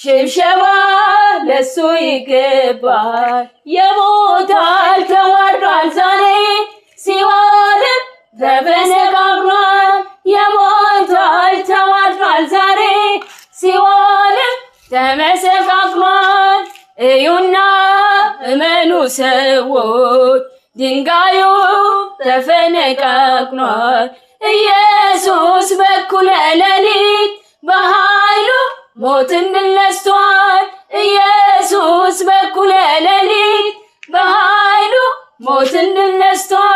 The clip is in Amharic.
ሽብሸባ ለሱ ይገባል። የሞታል ተዋርዷል ዛሬ ሲኦልም ተመሰቃቅሏል። የሞታል ተዋርዷል ዛሬ ሲኦልም ተመሰቃቅሏል። እዩና እመኑ ሰዎች ድንጋዩ ተፈነቃቅሏል። ኢየሱስ በኩለ ሌሊት በኃይሉ ሞትን ድል ነስቷል። ኢየሱስ በኩለ ሌሊት በኃይሉ ሞትን ድል ነስቷል።